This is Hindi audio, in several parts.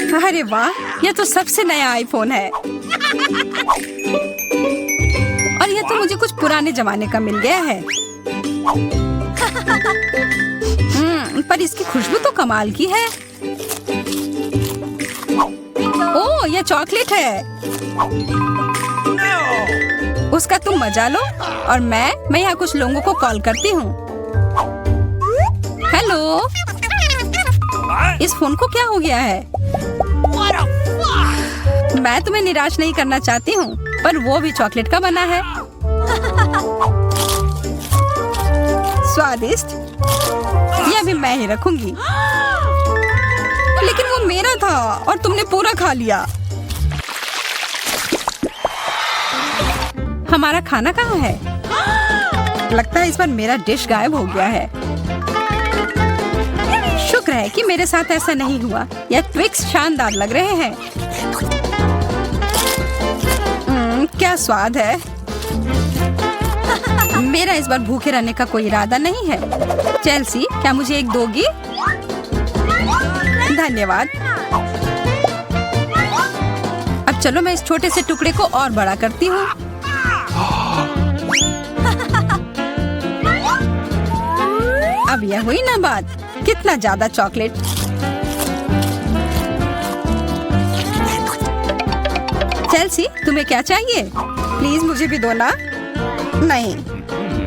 अरे वाह, यह तो सबसे नया आईफोन है। और यह तो मुझे कुछ पुराने जमाने का मिल गया है। पर इसकी खुशबू तो कमाल की है। ओह, यह चॉकलेट है। उसका तुम मजा लो और मैं यहाँ कुछ लोगों को कॉल करती हूँ। हेलो, इस फोन को क्या हो गया है? मैं तुम्हें निराश नहीं करना चाहती हूँ, पर वो भी चॉकलेट का बना है। स्वादिष्ट। यह भी मैं ही रखूंगी। लेकिन वो मेरा था और तुमने पूरा खा लिया। हमारा खाना कहाँ है? लगता है इस बार मेरा डिश गायब हो गया है। शुक्र है कि मेरे साथ ऐसा नहीं हुआ। यह ट्विक्स शानदार लग रहे हैं। क्या स्वाद है। मेरा इस बार भूखे रहने का कोई इरादा नहीं है। चेल्सी, क्या मुझे एक दोगी? धन्यवाद। अब चलो मैं इस छोटे से टुकड़े को और बड़ा करती हूँ। अब यह हुई ना बात। कितना ज्यादा चॉकलेट। चेल्सी, तुम्हें क्या चाहिए? प्लीज मुझे भी दो ना। नहीं,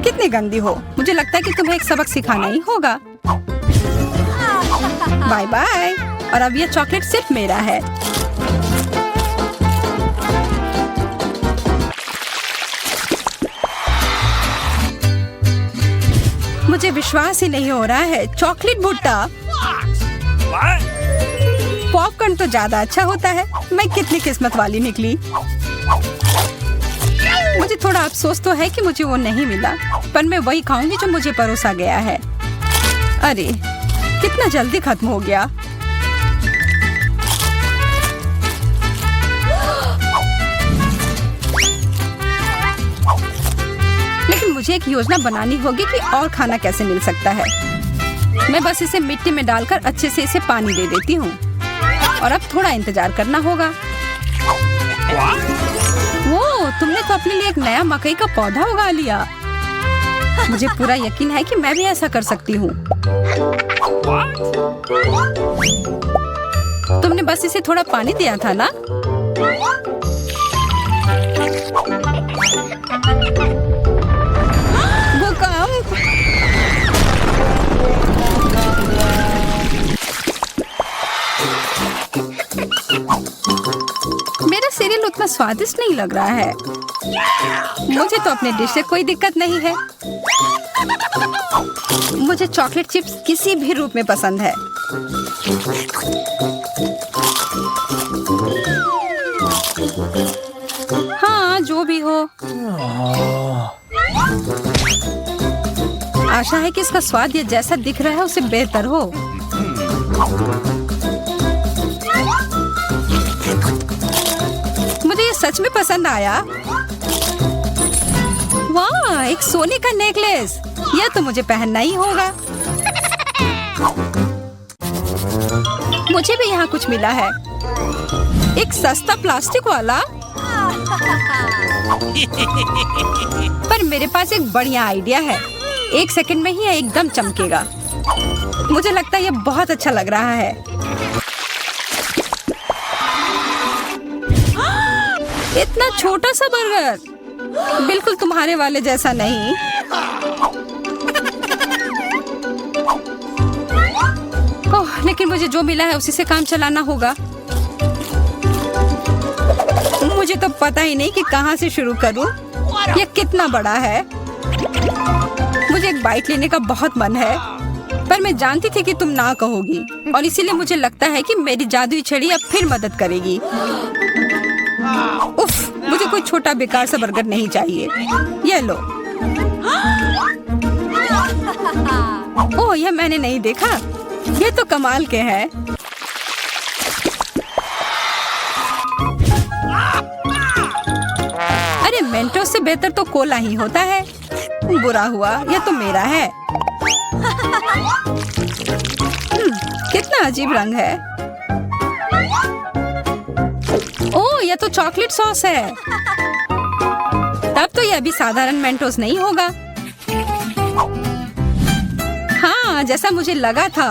कितनी गंदी हो। मुझे लगता है कि तुम्हें एक सबक सिखाना ही होगा। Bye bye. और अब यह चॉकलेट सिर्फ मेरा है। मुझे विश्वास ही नहीं हो रहा है। चॉकलेट भुट्टा। पॉपकॉर्न तो ज्यादा अच्छा होता है। मैं कितनी किस्मत वाली निकली। मुझे थोड़ा अफसोस तो है कि मुझे वो नहीं मिला, पर मैं वही खाऊंगी जो मुझे परोसा गया है। अरे, कितना जल्दी खत्म हो गया। लेकिन मुझे एक योजना बनानी होगी कि और खाना कैसे मिल सकता है। मैं बस इसे मिट्टी में डालकर अच्छे से इसे पानी दे देती हूँ। और अब थोड़ा इंतजार करना होगा। वो, तुमने तो अपने लिए एक नया मकई का पौधा उगा लिया। मुझे पूरा यकीन है कि मैं भी ऐसा कर सकती हूँ। तुमने बस इसे थोड़ा पानी दिया था ना? भूकंप। मेरा सीरियल उतना स्वादिष्ट नहीं लग रहा है। मुझे तो अपने डिश से कोई दिक्कत नहीं है। मुझे चॉकलेट चिप्स किसी भी रूप में पसंद है। हाँ, जो भी हो। आशा है कि इसका स्वाद ये जैसा दिख रहा है उससे बेहतर हो। मुझे ये सच में पसंद आया। वाह, एक सोने का नेकलेस। यह तो मुझे पहनना ही होगा। मुझे भी यहाँ कुछ मिला है। एक सस्ता प्लास्टिक वाला। पर मेरे पास एक बढ़िया आइडिया है। 1 सेकंड में ही यह एकदम चमकेगा। मुझे लगता है यह बहुत अच्छा लग रहा है। इतना छोटा सा बर्गर, बिल्कुल तुम्हारे वाले जैसा नहीं। ओह, लेकिन मुझे जो मिला है उसी से काम चलाना होगा। मुझे तो पता ही नहीं कि कहाँ से शुरू करूं। यह कितना बड़ा है। मुझे एक बाइट लेने का बहुत मन है, पर मैं जानती थी कि तुम ना कहोगी और इसीलिए मुझे लगता है कि मेरी जादुई छड़ी अब फिर मदद करेगी। उफ, मुझे कोई छोटा बेकार सा बर्गर नहीं चाहिए। ये लो। ओह, यह मैंने नहीं देखा। ये तो कमाल के हैं। अरे, मेंटोस से बेहतर तो कोला ही होता है। बुरा हुआ, यह तो मेरा है। कितना अजीब रंग है। ओह, यह तो चॉकलेट सॉस है। तब तो यह अभी साधारण मेंटोस नहीं होगा। हाँ, जैसा मुझे लगा था।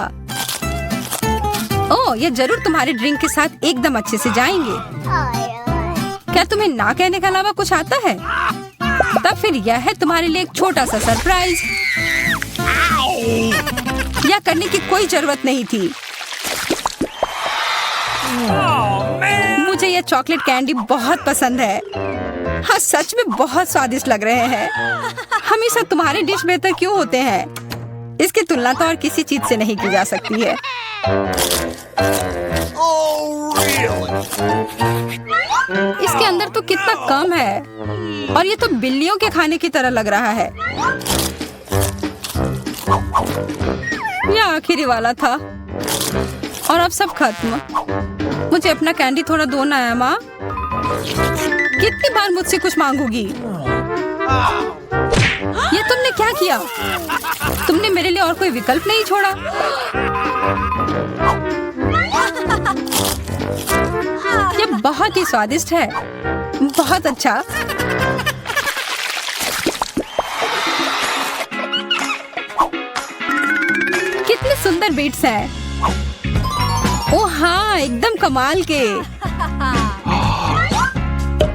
ओह, ये जरूर तुम्हारे ड्रिंक के साथ एकदम अच्छे से जाएंगे। क्या तुम्हें ना कहने के अलावा कुछ आता है? तब फिर यह है तुम्हारे लिए एक छोटा सा सरप्राइज। यह करने की कोई जरूरत नहीं थी। मुझे यह चॉकलेट कैंडी बहुत पसंद है। हाँ, सच में बहुत स्वादिष्ट लग रहे हैं। हमेशा तुम्हारे डिश बेहतर क्यों होते हैं? इसकी तुलना तो और किसी चीज से नहीं की जा सकती है। इसके अंदर तो कितना कम है और ये तो बिल्लियों के खाने की तरह लग रहा है। यह आखिरी वाला था और अब सब खत्म। मुझे अपना कैंडी थोड़ा दो ना है माँ। कितनी बार मुझसे कुछ मांगोगी? ये तुमने क्या किया? तुमने मेरे लिए और कोई विकल्प नहीं छोड़ा। ये बहुत ही स्वादिष्ट है। बहुत अच्छा। कितने सुंदर बीट्स हैं। ओह हाँ, एकदम कमाल के।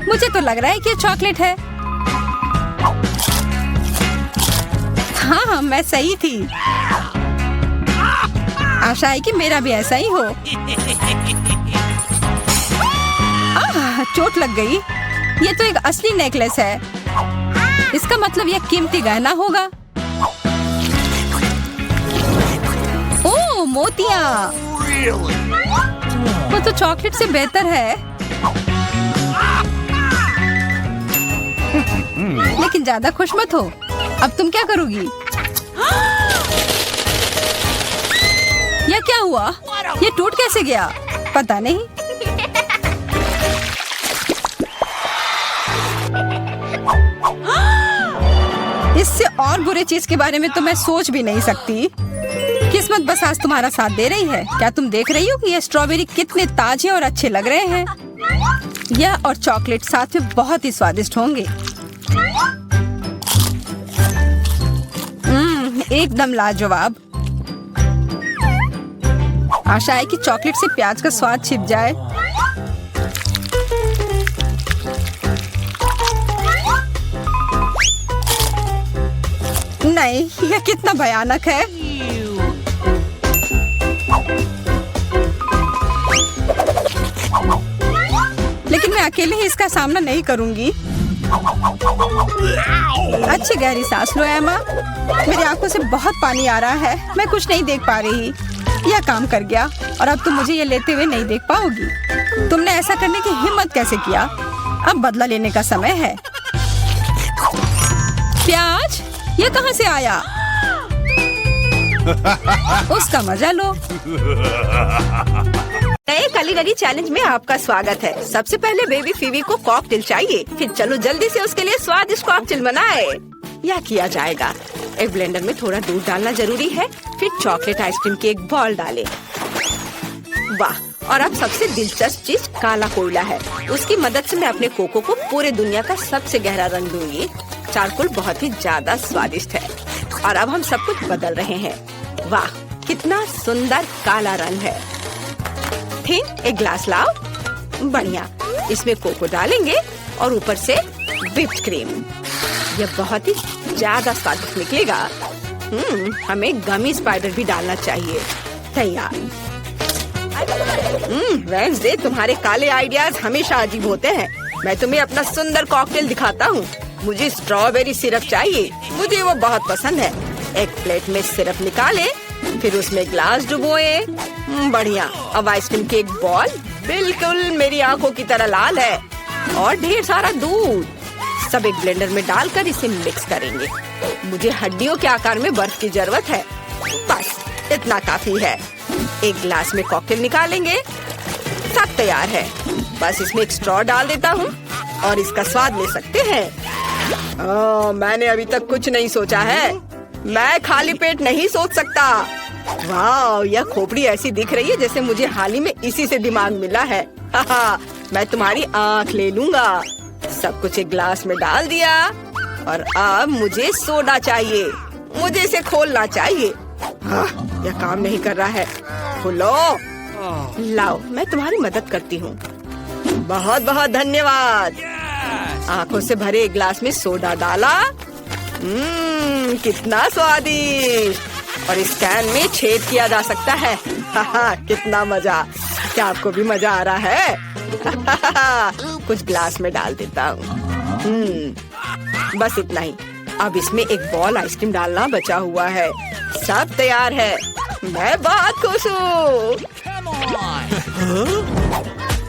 मुझे तो लग रहा है कि ये चॉकलेट है। हाँ, मैं सही थी। आशा है कि मेरा भी ऐसा ही हो। चोट लग गई। ये तो एक असली नेकलेस है। इसका मतलब यह कीमती गहना होगा। ओह, मोतियाँ। वो तो चॉकलेट से बेहतर है। लेकिन ज्यादा खुश मत हो। अब तुम क्या करोगी? यह क्या हुआ? यह टूट कैसे गया? पता नहीं। इससे और बुरे चीज के बारे में तो मैं सोच भी नहीं सकती। किस्मत बस आज तुम्हारा साथ दे रही है। क्या तुम देख रही हो कि ये स्ट्रॉबेरी कितने ताजे और अच्छे लग रहे हैं? यह और चॉकलेट साथ में बहुत ही स्वादिष्ट होंगे। एकदम लाजवाब। आशा है कि चॉकलेट से प्याज का स्वाद छिप जाए। नहीं, यह कितना भयानक है। लेकिन मैं अकेले ही इसका सामना नहीं करूंगी। अच्छी गहरी सांस लो एमा। मेरी आंखों से बहुत पानी आ रहा है। मैं कुछ नहीं देख पा रही। यह काम कर गया और अब तुम मुझे ये लेते हुए नहीं देख पाओगी। तुमने ऐसा करने की हिम्मत कैसे किया? अब बदला लेने का समय है। प्याज, ये कहाँ से आया? उसका मजा लो। नए कुलिनरी चैलेंज में आपका स्वागत है। सबसे पहले बेबी फीवी को कॉकटेल चाहिए। फिर चलो जल्दी से उसके लिए स्वादिष्ट कॉकटेल बनाए। यह किया जाएगा। एक ब्लेंडर में थोड़ा दूध डालना जरूरी है। फिर चॉकलेट आइसक्रीम की एक बॉल डालें। वाह! और अब सबसे दिलचस्प चीज काला कोयला है। उसकी मदद से मैं अपने कोको को पूरे दुनिया का सबसे गहरा रंग दूंगी। चारकोल बहुत ही ज्यादा स्वादिष्ट है। और अब हम सब कुछ बदल रहे हैं। वाह, कितना सुंदर काला रंग है। ठीक, एक ग्लास लाओ। बढ़िया। इसमें कोको डालेंगे और ऊपर से व्हिप्ड क्रीम। यह बहुत ही ज्यादा स्वादिष्ट निकलेगा। हमें गमी स्पाइडर भी डालना चाहिए। तैयार। वेडनेसडे, तुम्हारे काले आइडियाज हमेशा अजीब होते हैं। मैं तुम्हें अपना सुंदर कॉकटेल दिखाता हूँ। मुझे स्ट्रॉबेरी सिरप चाहिए। मुझे वो बहुत पसंद है। एक प्लेट में सिरप निकाले, फिर उसमें ग्लास डुबोए। बढ़िया। अब आइसक्रीम की एक बॉल बिल्कुल मेरी आंखों की तरह लाल है। और ढेर सारा दूध। सब एक ब्लेंडर में डालकर इसे मिक्स करेंगे। मुझे हड्डियों के आकार में बर्फ की जरूरत है। बस इतना काफी है। एक ग्लास में कॉकटेल निकालेंगे। सब तैयार है। बस इसमें एक स्ट्रॉ डाल देता हूँ और इसका स्वाद ले सकते हैं। मैंने अभी तक कुछ नहीं सोचा है। मैं खाली पेट नहीं सोच सकता। वाह, यह खोपड़ी ऐसी दिख रही है जैसे मुझे हाल ही में इसी से दिमाग मिला है। मैं तुम्हारी आँख ले लूंगा। सब कुछ एक ग्लास में डाल दिया और अब मुझे सोडा चाहिए। मुझे इसे खोलना चाहिए। यह काम नहीं कर रहा है। खोलो। लाओ, मैं तुम्हारी मदद करती हूँ। बहुत बहुत धन्यवाद। आंखों से भरे एक ग्लास में सोडा डाला। कितना स्वादिष्ट। और इस कैन में छेद किया जा सकता है। कितना मजा। क्या आपको भी मजा आ रहा है? कुछ ग्लास में डाल देता हूँ। बस इतना ही। अब इसमें एक बॉल आइसक्रीम डालना बचा हुआ है। सब तैयार है। मैं बहुत खुश हूँ।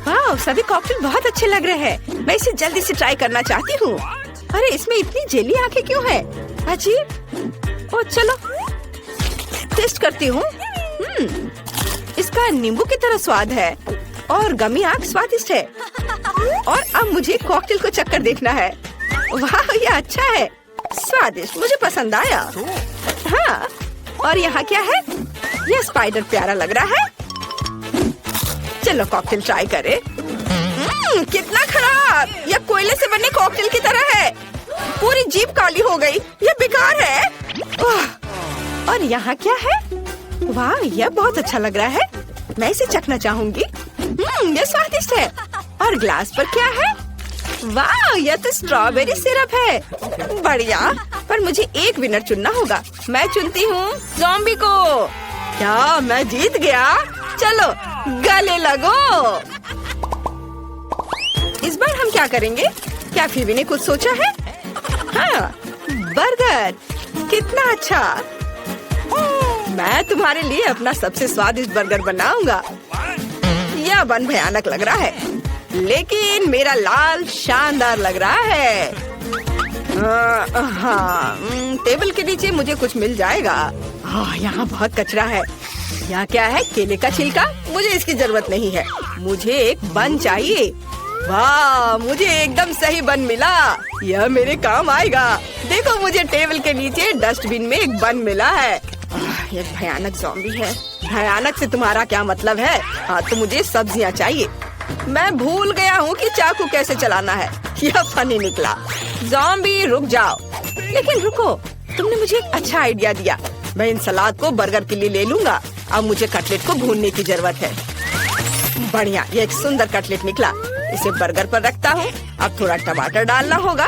वाह, सभी कॉकटेल बहुत अच्छे लग रहे हैं। मैं इसे जल्दी से ट्राई करना चाहती हूँ। अरे, इसमें इतनी जेली आंखें क्यों है? अजीब। ओ चलो टेस्ट करती हूँ। इसका नींबू की तरह स्वाद है और गमी आंख स्वादिष्ट है। और अब मुझे कॉकटेल को चक्कर देखना है। वाह, ये अच्छा है, स्वादिष्ट, मुझे पसंद आया। हाँ, और यहाँ क्या है? यह स्पाइडर प्यारा लग रहा है। चलो कॉकटेल ट्राई करें। कितना खराब। यह कोयले से बने कॉकटेल की तरह है। पूरी जीभ काली हो गई। यह बेकार है। और यहाँ क्या है? वाह, यह बहुत अच्छा लग रहा है। मैं इसे चखना चाहूंगी। यह स्वादिष्ट है। और ग्लास पर क्या है? वाह, यह तो स्ट्रॉबेरी सिरप है। बढ़िया। पर मुझे एक विनर चुनना होगा। मैं चुनती हूँ ज़ॉम्बी को। क्या मैं जीत गया? चलो गले लगो। इस बार हम क्या करेंगे? क्या फिर भी ने कुछ सोचा है? हाँ, बर्गर। कितना अच्छा। मैं तुम्हारे लिए अपना सबसे स्वादिष्ट बर्गर बनाऊंगा। यह बन भयानक लग रहा है, लेकिन मेरा लाल शानदार लग रहा है। हाँ, टेबल के नीचे मुझे कुछ मिल जाएगा। यहाँ बहुत कचरा है। यहाँ क्या है? केले का छिलका। मुझे इसकी जरूरत नहीं है। मुझे एक बन चाहिए। वाह, मुझे एकदम सही बन मिला। यह मेरे काम आएगा। देखो, मुझे टेबल के नीचे डस्टबिन में एक बन मिला है। यह भयानक ज़ॉम्बी है। भयानक से तुम्हारा क्या मतलब है? हाँ, तो मुझे सब्जियाँ चाहिए। मैं भूल गया हूँ कि चाकू कैसे चलाना है। यह फनी निकला। ज़ॉम्बी रुक जाओ। लेकिन रुको, तुमने मुझे एक अच्छा आइडिया दिया। मैं इन सलाद को बर्गर के लिए ले लूंगा। अब मुझे कटलेट को भूनने की जरूरत है। बढ़िया, ये एक सुंदर कटलेट निकला। इसे बर्गर पर रखता हूँ। अब थोड़ा टमाटर डालना होगा।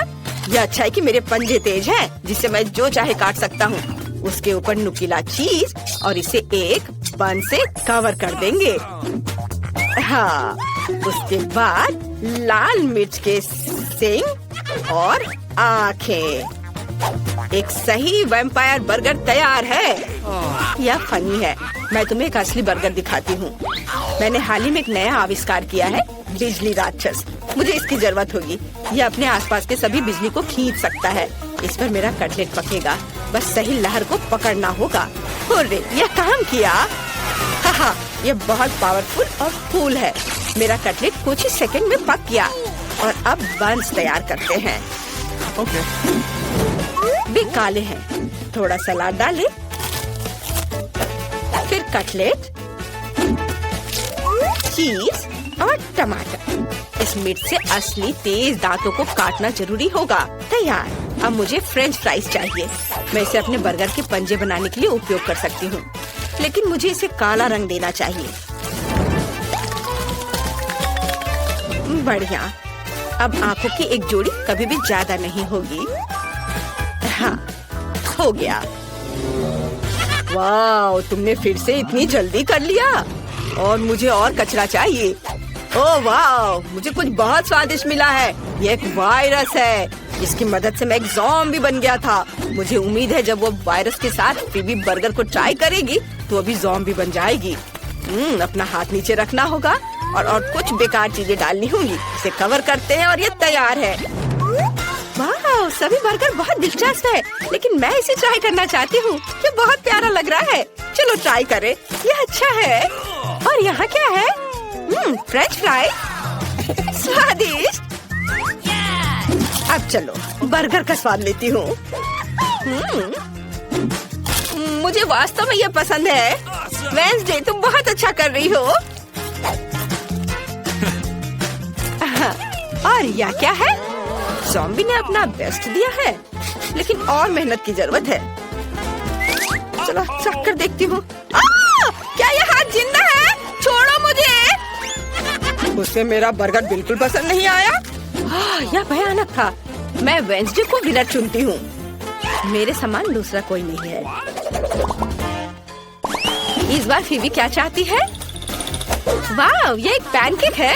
यह अच्छा है कि मेरे पंजे तेज हैं, जिससे मैं जो चाहे काट सकता हूँ। उसके ऊपर नुकीला चीज और इसे एक बन से कवर कर देंगे। हाँ, उसके बाद लाल मिर्च के सींग और आँखें। एक सही वैम्पायर बर्गर तैयार है। यह फनी है। मैं तुम्हें एक असली बर्गर दिखाती हूँ। मैंने हाल ही में एक नया आविष्कार किया है, बिजली राक्षस। मुझे इसकी जरूरत होगी। यह अपने आसपास के सभी बिजली को खींच सकता है। इस पर मेरा कटलेट पकेगा। बस सही लहर को पकड़ना होगा। हुर्रे, यह काम किया। हाँ, यह बहुत पावरफुल और कूल है। मेरा कटलेट कुछ ही सेकंड में पक गया। और अब बंस तैयार करते हैं। भी काले हैं। थोड़ा सलाद डालें, फिर कटलेट, चीज और टमाटर। इस मिर्च से असली तेज दांतों को काटना जरूरी होगा। तैयार। अब मुझे फ्रेंच फ्राइज चाहिए। मैं इसे अपने बर्गर के पंजे बनाने के लिए उपयोग कर सकती हूँ, लेकिन मुझे इसे काला रंग देना चाहिए। बढ़िया। अब आंखों की एक जोड़ी कभी भी ज्यादा नहीं होगी। हाँ, हो गया। वाह, तुमने फिर से इतनी जल्दी कर लिया। और मुझे और कचरा चाहिए। ओह वाह, मुझे कुछ बहुत स्वादिष्ट मिला है। ये एक वायरस है, जिसकी मदद से मैं एक ज़ॉम्बी बन गया था। मुझे उम्मीद है जब वो वायरस के साथ फिबी बर्गर को ट्राई करेगी तो वो भी ज़ॉम्बी बन जाएगी। अपना हाथ नीचे रखना होगा और कुछ बेकार चीजें डालनी होंगी। इसे कवर करते हैं और ये तैयार है। वाह, सभी बर्गर बहुत दिलचस्प है, लेकिन मैं इसे ट्राई करना चाहती हूँ। ये बहुत प्यारा लग रहा है। चलो ट्राई करें। ये अच्छा है। और यहाँ क्या है? French fry. स्वादिष्ट। अब चलो बर्गर का स्वाद लेती हूँ। मुझे वास्तव में ये पसंद है। वेडनेसडे, तुम बहुत अच्छा कर रही हो। और यह क्या है? ज़ॉम्बी ने अपना बेस्ट दिया है, लेकिन और मेहनत की जरूरत है। चलो चख कर देखती हूँ। क्या यह हाथ जिंदा है? छोड़ो मुझे। उसे मेरा बर्गर बिल्कुल पसंद नहीं आया। यह भयानक था। मैं वेंसडे को विनर चुनती हूँ। मेरे समान दूसरा कोई नहीं है। इस बार फीबी क्या चाहती है? वाह, ये एक पैनकेक है।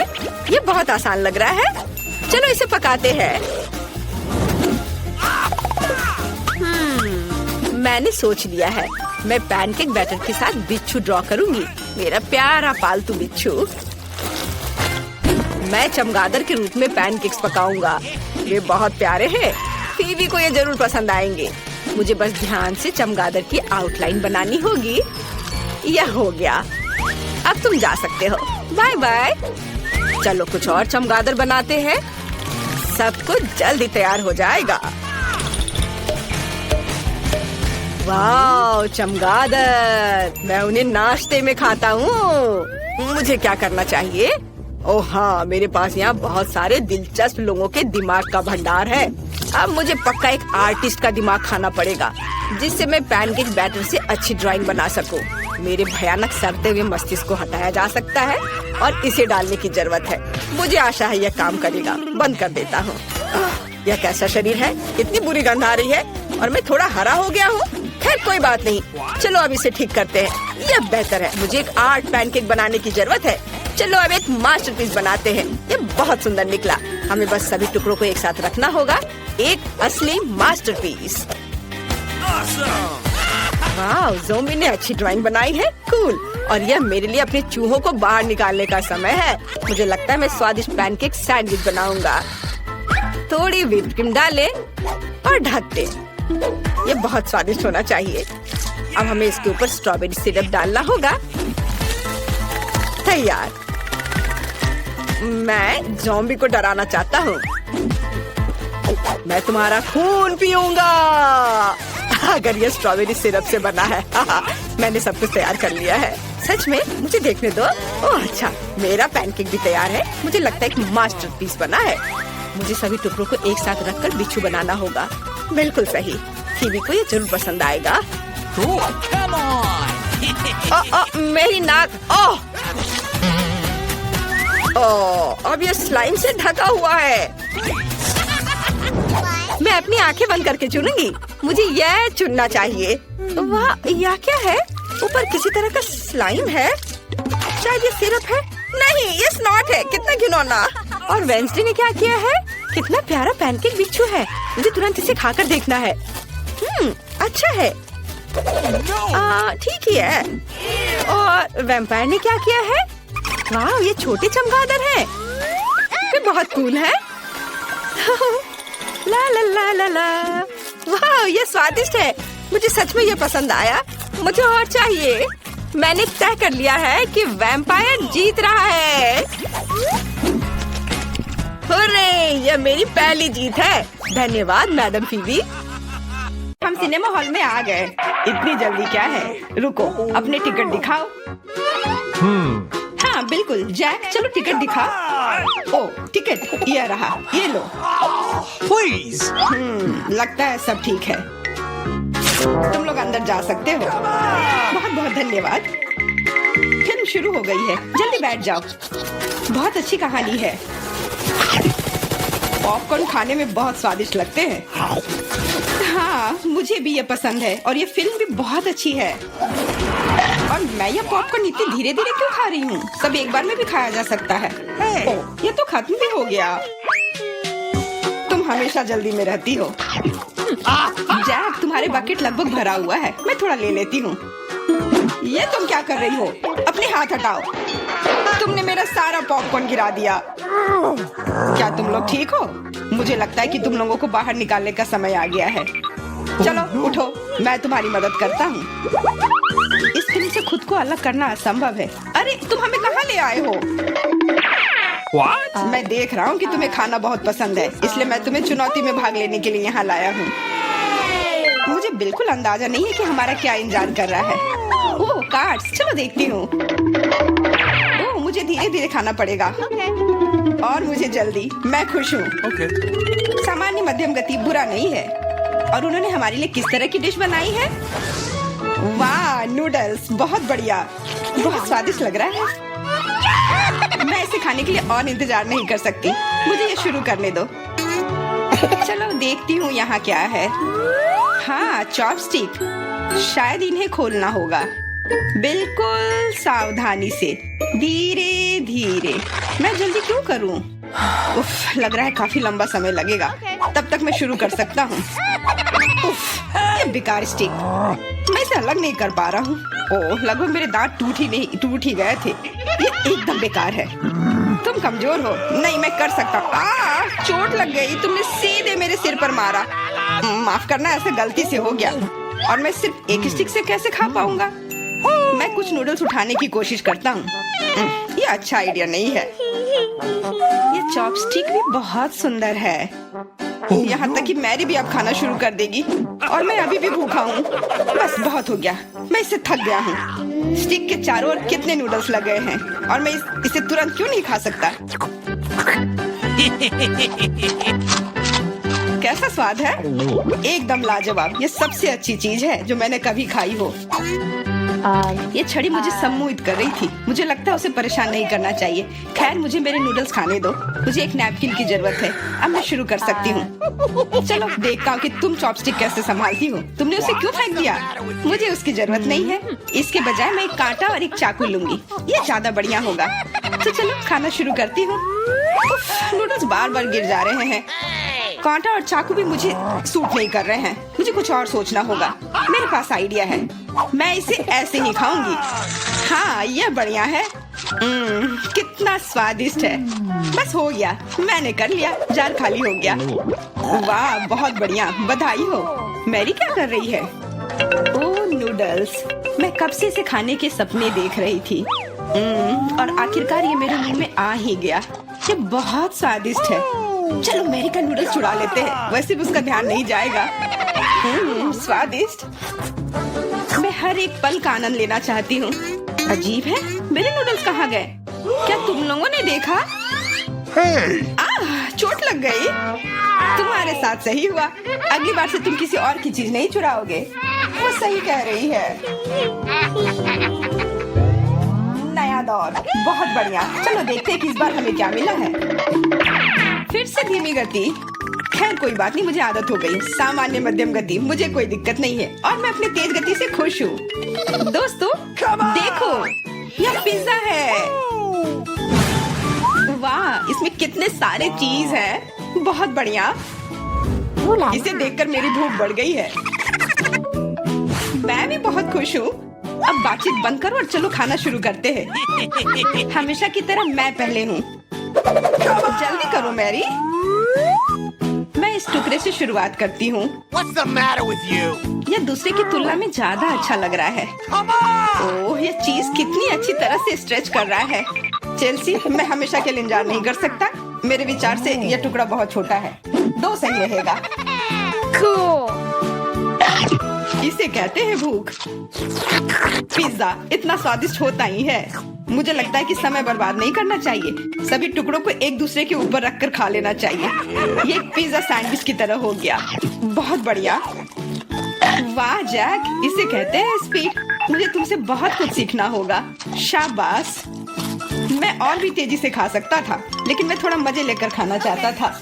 ये बहुत आसान लग रहा है। चलो इसे पकाते हैं। मैंने सोच लिया है। मैं पैनकेक बैटर के साथ बिच्छू ड्रॉ करूंगी। मेरा प्यारा पालतू बिच्छू। मैं चमगादड़ के रूप में पैनकेक्स पकाऊंगा। ये बहुत प्यारे हैं। फीबी को ये जरूर पसंद आएंगे। मुझे बस ध्यान से चमगादड़ की आउटलाइन बनानी होगी। यह हो गया। अब तुम जा सकते हो। Bye bye. चलो कुछ और चमगादड़ बनाते हैं। सब कुछ जल्दी तैयार हो जाएगा। वाह, चमगादड़। मैं उन्हें नाश्ते में खाता हूँ। मुझे क्या करना चाहिए? ओह हाँ, मेरे पास यहाँ बहुत सारे दिलचस्प लोगों के दिमाग का भंडार है। अब मुझे पक्का एक आर्टिस्ट का दिमाग खाना पड़ेगा, जिससे मैं पैनकेक बैटर से अच्छी ड्राइंग बना सकूं। मेरे भयानक सड़ते हुए मस्तिष्क को हटाया जा सकता है और इसे डालने की जरूरत है। मुझे आशा है यह काम करेगा। बंद कर देता हूँ। यह कैसा शरीर है? इतनी बुरी गंध आ रही है और मैं थोड़ा हरा हो गया हूँ। खैर कोई बात नहीं। चलो अब इसे ठीक करते हैं। यह बेहतर है। मुझे एक आर्ट पैनकेक बनाने की जरूरत है। चलो अब एक मास्टरपीस बनाते हैं। ये बहुत सुंदर निकला। हमें बस सभी टुकड़ों को एक साथ रखना होगा। एक असली मास्टरपीस। वाह, ज़ॉम्बी ने अच्छी ड्राइंग बनाई है। कूल। और यह मेरे लिए अपने चूहों को बाहर निकालने का समय है। मुझे लगता है मैं स्वादिष्ट पैनकेक सैंडविच बनाऊंगा। थोड़ी व्हिप क्रीम डालें और ढक दें। ये बहुत स्वादिष्ट होना चाहिए। अब हमें इसके ऊपर स्ट्रॉबेरी सिरप डालना होगा। तैयार। मैं ज़ॉम्बी को डराना चाहता हूँ। मैं तुम्हारा खून पीऊंगा। अगर ये स्ट्रॉबेरी सिरप से बना है। मैंने सब कुछ तैयार कर लिया है। सच में? मुझे देखने दो। ओह अच्छा, मेरा पैनकेक भी तैयार है। मुझे लगता है एक मास्टरपीस बना है। मुझे सभी टुकड़ों को एक साथ रखकर बिच्छू बनाना होगा। बिल्कुल सही। फीबी को ये जरूर पसंद आएगा। मेरी नाक। अब ये स्लाइम से ढका हुआ है। मैं अपनी आंखें बंद करके चुनूंगी। मुझे यह चुनना चाहिए। वाह, यह क्या है? ऊपर किसी तरह का स्लाइम है। शायद ये सिरप है। नहीं, ये स्नॉट है। कितना घिनौना। और वेंसडे ने क्या किया है? कितना प्यारा पैनकेक बिच्छू है। मुझे तुरंत इसे खाकर देखना है। अच्छा है। ठीक ही है। और वैम्पायर ने क्या किया है? वाह, ये छोटे चमगादड़ हैं। ये बहुत कूल है। ला ला ला ला ला। वाह, ये स्वादिष्ट है। मुझे सच में ये पसंद आया। मुझे और चाहिए। मैंने तय कर लिया है कि वैम्पायर जीत रहा है। हुर्रे, ये मेरी पहली जीत है। धन्यवाद मैडम फीबी। हम सिनेमा हॉल में आ गए। इतनी जल्दी क्या है? रुको, अपने टिकट दिखाओ। हाँ बिल्कुल जैक, चलो टिकट दिखा। ओ टिकट, ये रहा, ये लो। Please. लगता है सब ठीक है। तुम लोग अंदर जा सकते हो। बहुत बहुत धन्यवाद। फिल्म शुरू हो गई है। जल्दी बैठ जाओ। बहुत अच्छी कहानी है। पॉपकॉर्न खाने में बहुत स्वादिष्ट लगते हैं। हाँ, मुझे भी ये पसंद है और ये फिल्म भी बहुत अच्छी है। और मैं ये पॉपकॉर्न इतनी धीरे धीरे क्यों खा रही हूँ? सब एक बार में भी खाया जा सकता है। ओह, ये तो खत्म भी हो गया। तुम हमेशा जल्दी में रहती हो। जैक, तुम्हारे बकेट लगभग भरा हुआ है। मैं थोड़ा ले लेती हूँ। ये तुम क्या कर रही हो? अपने हाथ हटाओ। तुमने मेरा सारा पॉपकॉर्न गिरा दिया। क्या तुम लोग ठीक हो? मुझे लगता है कि तुम लोगों को बाहर निकालने का समय आ गया है। चलो उठो, मैं तुम्हारी मदद करता हूँ। इस फिल्म से खुद को अलग करना असंभव है। अरे तुम हमें कहाँ ले आए हो? What? मैं देख रहा हूँ कि तुम्हें खाना बहुत पसंद है, इसलिए मैं तुम्हें चुनौती में भाग लेने के लिए यहाँ लाया हूँ। मुझे बिल्कुल अंदाजा नहीं है कि हमारा क्या इंतजार कर रहा है। ओह कार्ड्स, चलो देखती हूँ। ओह, मुझे धीरे धीरे खाना पड़ेगा। और मुझे जल्दी, मैं खुश हूँ। Okay. सामान्य मध्यम गति बुरा नहीं है। और उन्होंने हमारे लिए किस तरह की डिश बनाई है? वाह, नूडल्स, बहुत बढ़िया, बहुत स्वादिष्ट लग रहा है। मैं इसे खाने के लिए और इंतजार नहीं कर सकती। मुझे ये शुरू करने दो। चलो देखती हूँ यहाँ क्या है। हाँ, चॉपस्टिक। शायद इन्हें खोलना होगा। बिल्कुल सावधानी से, धीरे धीरे। मैं जल्दी क्यों करूँ? उफ, लग रहा है काफी लंबा समय लगेगा। तब तक मैं शुरू कर सकता हूँ। उफ, ये बेकार स्टिक, मैं इसे अलग नहीं कर पा रहा हूँ। ओह, लगभग मेरे दांत टूट ही गए थे। ये एकदम बेकार है। तुम कमजोर हो। नहीं, मैं कर सकता हूँ। चोट लग गई, तुमने सीधे मेरे सिर पर मारा। माफ करना, ऐसे गलती से हो गया। और मैं सिर्फ एक स्टिक से कैसे खा पाऊंगा? मैं कुछ नूडल्स उठाने की कोशिश करता हूँ। ये अच्छा आइडिया नहीं है। ये चॉपस्टिक भी बहुत सुंदर है। यहाँ तक कि मैरी भी अब खाना शुरू कर देगी और मैं अभी भी भूखा हूँ। बस बहुत हो गया, मैं इससे थक गया हूँ। स्टिक के चारों ओर कितने नूडल्स लगे हैं और मैं इसे तुरंत क्यों नहीं खा सकता? कैसा स्वाद है? एकदम लाजवाब। ये सबसे अच्छी चीज है जो मैंने कभी खाई हो। ये छड़ी मुझे सम्मोहित कर रही थी। मुझे लगता है उसे परेशान नहीं करना चाहिए। खैर, मुझे मेरे नूडल्स खाने दो। मुझे एक नैपकिन की जरूरत है। अब मैं शुरू कर सकती हूँ। चलो देखता हूँ कि तुम चॉपस्टिक कैसे संभालती हो। तुमने उसे क्यों फेंक दिया? मुझे उसकी जरूरत नहीं है। इसके बजाय मैं एक कांटा और एक चाकू लूंगी। ये ज्यादा बढ़िया होगा। तो चलो खाना शुरू करती हूँ। नूडल्स बार बार गिर जा रहे हैं। कांटा और चाकू भी मुझे सूट नहीं कर रहे हैं। मुझे कुछ और सोचना होगा। मेरे पास आइडिया है। मैं इसे ऐसे ही खाऊंगी। हाँ, यह बढ़िया है। कितना स्वादिष्ट है। बस हो गया, मैंने कर लिया। जार खाली हो गया। वाह, बहुत बढ़िया, बधाई हो। मैरी क्या कर रही है? ओह, नूडल्स। मैं कब से इसे खाने के सपने देख रही थी। और आखिरकार ये मेरे मुंह में आ ही गया। ये बहुत स्वादिष्ट है। चलो मैरी का नूडल्स चुरा लेते हैं। वैसे भी उसका ध्यान नहीं जाएगा। स्वादिष्ट। मैं हर एक पल का आनंद लेना चाहती हूँ। अजीब है, मेरे नूडल्स कहाँ गए? क्या तुम लोगों ने देखा? चोट लग गई। तुम्हारे साथ सही हुआ। अगली बार से तुम किसी और की चीज नहीं चुराओगे। वो सही कह रही है। नया दौर, बहुत बढ़िया। चलो देखते हैं कि इस बार हमें क्या मिला है। फिर से धीमी गति। खैर कोई बात नहीं, मुझे आदत हो गई। सामान्य मध्यम गति, मुझे कोई दिक्कत नहीं है और मैं अपनी तेज गति से खुश हूँ। दोस्तों देखो, यह पिज्जा है। वाह, इसमें कितने सारे चीज हैं। बहुत बढ़िया। इसे देखकर मेरी भूख बढ़ गई है। मैं भी बहुत खुश हूँ। अब बातचीत बंद करो और चलो खाना शुरू करते हैं। हमेशा की तरह मैं पहले हूँ। जल्दी करो मैरी। मैं इस टुकड़े से शुरुआत करती हूँ। What's the matter with you? यह दूसरे की तुलना में ज्यादा अच्छा लग रहा है। Come on! ओह, यह चीज कितनी अच्छी तरह से स्ट्रेच कर रहा है। चेल्सी, मैं हमेशा के लिए इंतजार नहीं कर सकता। मेरे विचार से यह टुकड़ा बहुत छोटा है। 2 सही रहेगा। इसे कहते हैं भूख। पिज्जा इतना स्वादिष्ट होता ही है। मुझे लगता है कि समय बर्बाद नहीं करना चाहिए। सभी टुकड़ों को एक दूसरे के ऊपर रखकर खा लेना चाहिए। ये एक पिज्जा सैंडविच की तरह हो गया। बहुत बढ़िया। वाह जैक, इसे कहते हैं स्पीड। मुझे तुमसे बहुत कुछ सीखना होगा। शाबाश। मैं और भी तेजी से खा सकता था, लेकिन मैं थोड़ा मजे लेकर खाना चाहता था।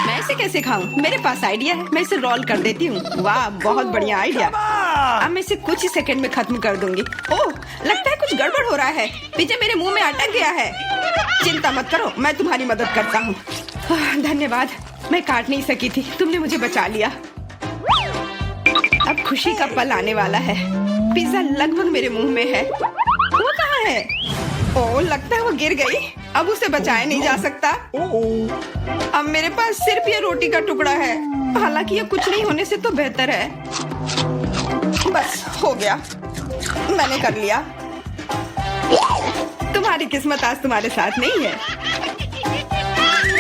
मैं इसे कैसे खाऊं? मेरे पास आइडिया है। मैं इसे रोल कर देती हूँ। वाह, बहुत बढ़िया आइडिया। अब मैं इसे कुछ ही सेकंड में खत्म कर दूंगी। ओह, लगता है कुछ गड़बड़ हो रहा है। पिज्जा मेरे मुंह में अटक गया है। चिंता मत करो, मैं तुम्हारी मदद करता हूँ। धन्यवाद। मैं काट नहीं सकी थी, तुमने मुझे बचा लिया। अब खुशी का पल आने वाला है। पिज्जा लगभग मेरे मुंह में है। वो कहाँ है? ओह, लगता है वो गिर गई। अब उसे बचाया नहीं जा सकता। अब मेरे पास सिर्फ ये रोटी का टुकड़ा है। हालांकि ये कुछ नहीं होने से तो बेहतर है। बस हो गया, मैंने कर लिया। तुम्हारी किस्मत आज तुम्हारे साथ नहीं है।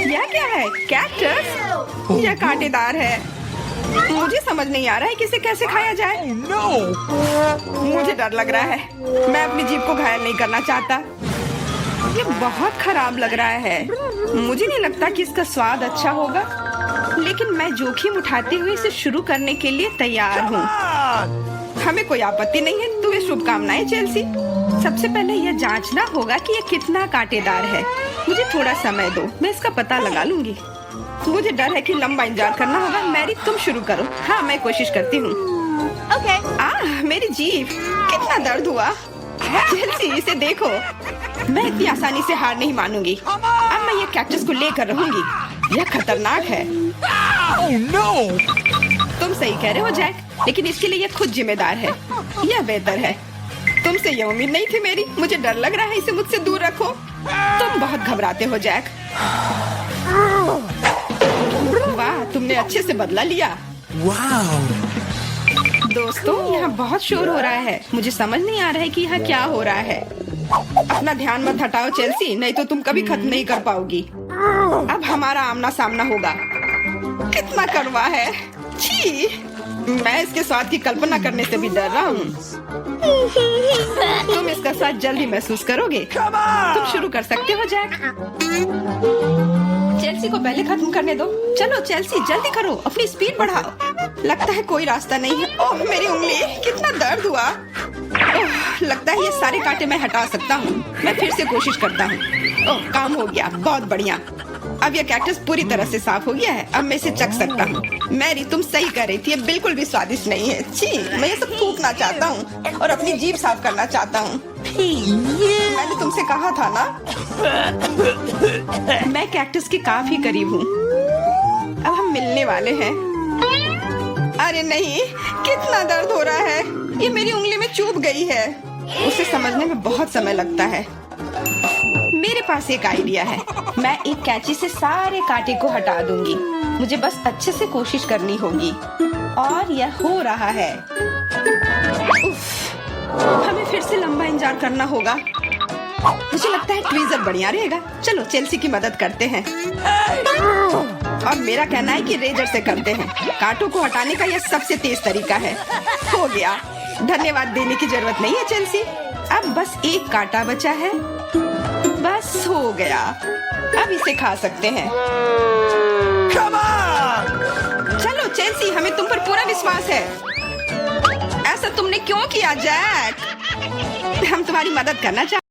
यह क्या है? कैक्टस? यह कांटेदार है। मुझे समझ नहीं आ रहा है कि इसे कैसे खाया जाए। No! मुझे डर लग रहा है। मैं अपनी जीभ को घायल नहीं करना चाहता। ये बहुत खराब लग रहा है। मुझे नहीं लगता कि इसका स्वाद अच्छा होगा, लेकिन मैं जोखिम उठाते हुए इसे शुरू करने के लिए तैयार हूँ। हमें कोई आपत्ति नहीं है। तुम्हें शुभकामनाएं चेल्सी। सबसे पहले यह जांचना होगा कि यह कितना कांटेदार है। मुझे थोड़ा समय दो, मैं इसका पता लगा लूंगी। मुझे डर है कि लंबा इंतजार करना होगा। मैरी तुम शुरू करो। हाँ, मैं कोशिश करती हूँ। मेरी जीभ, कितना दर्द हुआ। चेल्सी, इसे देखो। मैं इतनी आसानी से हार नहीं मानूंगी। अब मैं ये कैक्टस को लेकर रहूंगी। यह खतरनाक है। Oh no! तुम सही कह रहे हो जैक, लेकिन इसके लिए यह खुद जिम्मेदार है। यह बेहतर है। तुमसे यह उम्मीद नहीं थी मेरी। मुझे डर लग रहा है। इसे मुझसे दूर रखो। तुम बहुत घबराते हो जैक। वाह, तुमने अच्छे से बदला लिया। Wow! दोस्तों, यहाँ बहुत शोर हो रहा है। मुझे समझ नहीं आ रहा है कि यहाँ क्या हो रहा है। अपना ध्यान मत हटाओ चेल्सी, नहीं तो तुम कभी खत्म नहीं कर पाओगी। अब हमारा आमना सामना होगा। कितना कड़वा है। छी, मैं इसके स्वाद की कल्पना करने से भी डर रहा हूँ। तुम इसका स्वाद जल्दी महसूस करोगे। तुम शुरू कर सकते हो जैक। चेल्सी को पहले खत्म करने दो। चलो चेल्सी, जल्दी करो, अपनी स्पीड बढ़ाओ। लगता है कोई रास्ता नहीं है। ओह, मेरी उंगली, कितना दर्द हुआ। ओह, लगता है ये सारे कांटे मैं हटा सकता हूँ। मैं फिर से कोशिश करता हूँ। ओह, काम हो गया, बहुत बढ़िया। अब यह कैक्टस पूरी तरह से साफ हो गया है। अब मैं इसे चख सकता हूँ। मैरी, तुम सही कह रही थी, ये बिल्कुल भी स्वादिष्ट नहीं है। छी, मैं ये सब थूकना चाहता हूँ और अपनी जीभ साफ करना चाहता हूँ। मैंने तुमसे कहा था ना। मैं कैक्टस के काफी करीब हूँ। अब हम मिलने वाले हैं। अरे नहीं, कितना दर्द हो रहा है। ये मेरी उंगली में चुभ गई है। उसे समझने में बहुत समय लगता है। मेरे पास एक आइडिया है। मैं एक कैंची से सारे कांटे को हटा दूंगी। मुझे बस अच्छे से कोशिश करनी होगी। और यह हो रहा है। उफ, हमें फिर से लंबा इंतजार करना होगा। मुझे लगता है ट्वीजर बढ़िया रहेगा। चलो चेल्सी की मदद करते हैं। और मेरा कहना है कि रेजर से करते हैं। कांटों को हटाने का यह सबसे तेज तरीका है। हो गया। धन्यवाद देने की जरूरत नहीं है चेल्सी। अब बस एक कांटा बचा है। बस हो गया। अब इसे खा सकते हैं। Come on! चलो चेल्सी, हमें तुम पर पूरा विश्वास है। ऐसा तुमने क्यों किया जैक? हम तुम्हारी मदद करना चाहते